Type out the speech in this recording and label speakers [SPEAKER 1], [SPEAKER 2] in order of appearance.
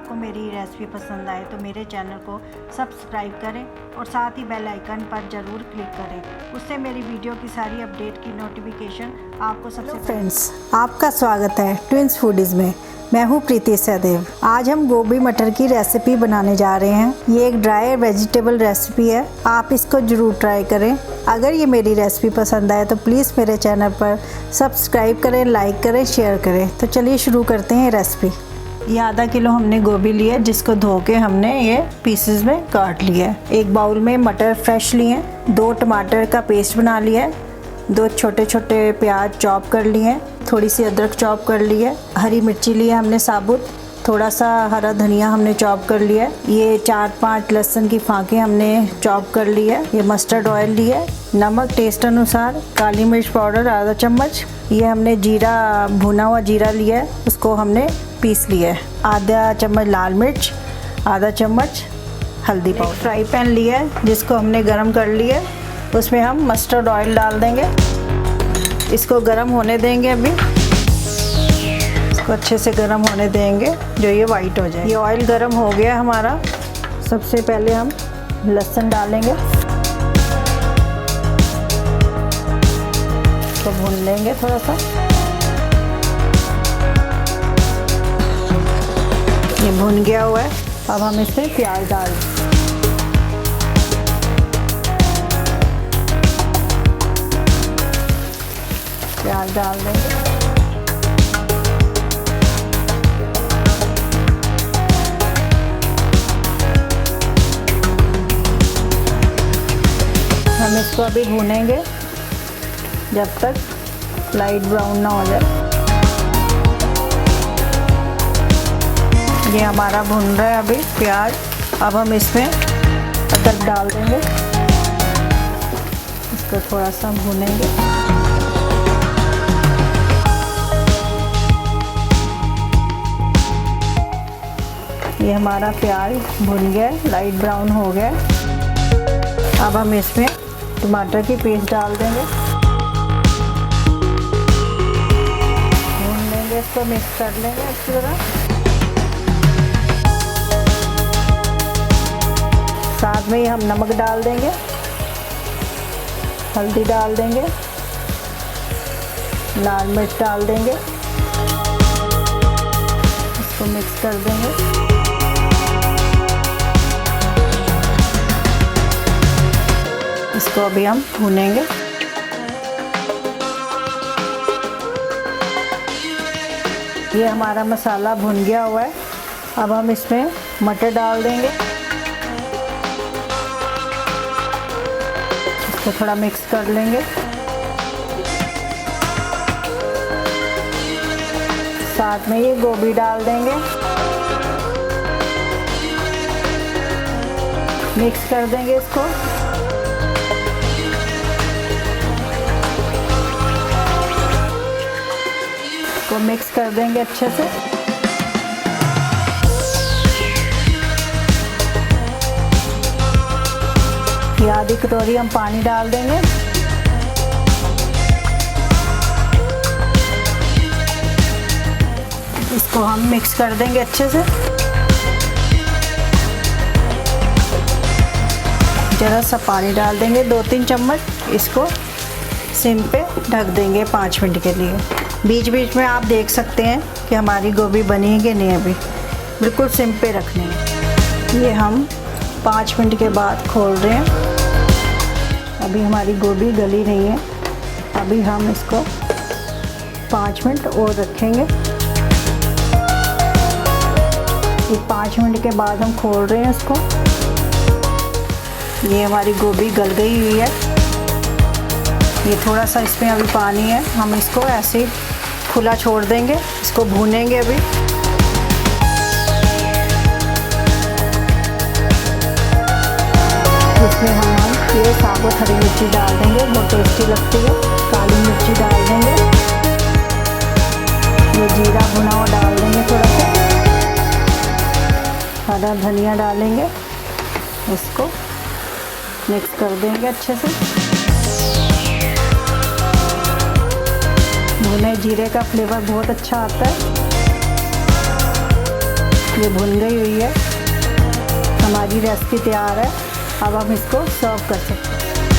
[SPEAKER 1] आपको मेरी रेसिपी पसंद आए तो मेरे चैनल को सब्सक्राइब करें और साथ ही बेल आइकन पर ज़रूर क्लिक करें। उससे मेरी वीडियो की सारी अपडेट की नोटिफिकेशन आपको सबसे
[SPEAKER 2] फ्रेंड्स, आपका स्वागत है ट्विंस फूडीज़ में। मैं हूँ प्रीति सहदेव। आज हम गोभी मटर की रेसिपी बनाने जा रहे हैं। ये एक ड्राई वेजिटेबल रेसिपी है, आप इसको ज़रूर ट्राई करें। अगर ये मेरी रेसिपी पसंद आए तो प्लीज़ मेरे चैनल पर सब्सक्राइब करें, लाइक करें, शेयर करें। तो चलिए शुरू करते हैं रेसिपी। ये आधा किलो हमने गोभी लिया, जिसको धो के हमने ये पीसेस में काट लिया है। एक बाउल में मटर फ्रेश लिए, 2 टमाटर का पेस्ट बना लिया है, 2 छोटे छोटे प्याज चॉप कर लिए हैं, थोड़ी सी अदरक चॉप कर ली है, हरी मिर्ची ली है हमने साबुत, थोड़ा सा हरा धनिया हमने चॉप कर लिया है, ये 4-5 लहसुन की फांके हमने चॉप कर ली है, ये मस्टर्ड ऑयल लिया है, नमक टेस्ट अनुसार, काली मिर्च पाउडर आधा चम्मच, ये हमने जीरा भुना हुआ जीरा लिया है, उसको हमने पीस लिया है, आधा चम्मच लाल मिर्च, आधा चम्मच हल्दी पाउडर। फ्राई पैन लिया है जिसको हमने गरम कर लिया है, उसमें हम मस्टर्ड ऑयल डाल देंगे, इसको गरम होने देंगे। अभी इसको अच्छे से गरम होने देंगे जो ये वाइट हो जाए। ये ऑयल गरम हो गया हमारा। सबसे पहले हम लहसुन डालेंगे, इसको भून लेंगे थोड़ा सा। ये भुन गया हुआ है। अब हम इसमें प्याज डाल देंगे, प्याज डाल देंगे। हम इसको अभी भूनेंगे जब तक लाइट ब्राउन ना हो जाए। ये हमारा भुन रहा है अभी प्याज। अब हम इसमें अदरक डाल देंगे, इसको थोड़ा सा भूनेंगे। ये हमारा प्याज भुन गया, लाइट ब्राउन हो गया। अब हम इसमें टमाटर की पेस्ट डाल देंगे, भून लेंगे, इसको मिक्स कर लेंगे अच्छी तरह। साथ में ही हम नमक डाल देंगे, हल्दी डाल देंगे, लाल मिर्च डाल देंगे, इसको मिक्स कर देंगे। इसको अभी हम भूनेंगे। ये हमारा मसाला भुन गया हुआ है। अब हम इसमें मटर डाल देंगे, इसको थोड़ा मिक्स कर लेंगे। साथ में ये गोभी डाल देंगे, मिक्स कर देंगे इसको। को मिक्स कर देंगे अच्छे से। ये आधी कटोरी हम पानी डाल देंगे। इसको हम मिक्स कर देंगे अच्छे से। जरा सा पानी डाल देंगे, 2-3 चम्मच। इसको सिम पे ढक देंगे 5 मिनट के लिए। बीच बीच में आप देख सकते हैं कि हमारी गोभी बनी है कि नहीं। अभी बिल्कुल सिम पे रखनी है। ये हम 5 मिनट के बाद खोल रहे हैं। अभी हमारी गोभी गली नहीं है। अभी हम इसको 5 मिनट और रखेंगे। ये 5 मिनट के बाद हम खोल रहे हैं इसको। ये हमारी गोभी गल गई हुई है। ये थोड़ा सा इसमें अभी पानी है, हम इसको ऐसे ही खुला छोड़ देंगे, इसको भूनेंगे अभी। इसमें हम ये साबुत हरी मिर्ची डाल देंगे, बहुत टेस्टी लगती है। काली मिर्ची डाल देंगे, ये जीरा भुना हुआ डाल देंगे, थोड़ा सा हरा धनिया डालेंगे, इसको मिक्स कर देंगे अच्छे से। भुने जीरे का फ्लेवर बहुत अच्छा आता है। ये भुन गई हुई है, हमारी रेसिपी तैयार है। अब हम इसको सर्व कर सकते हैं।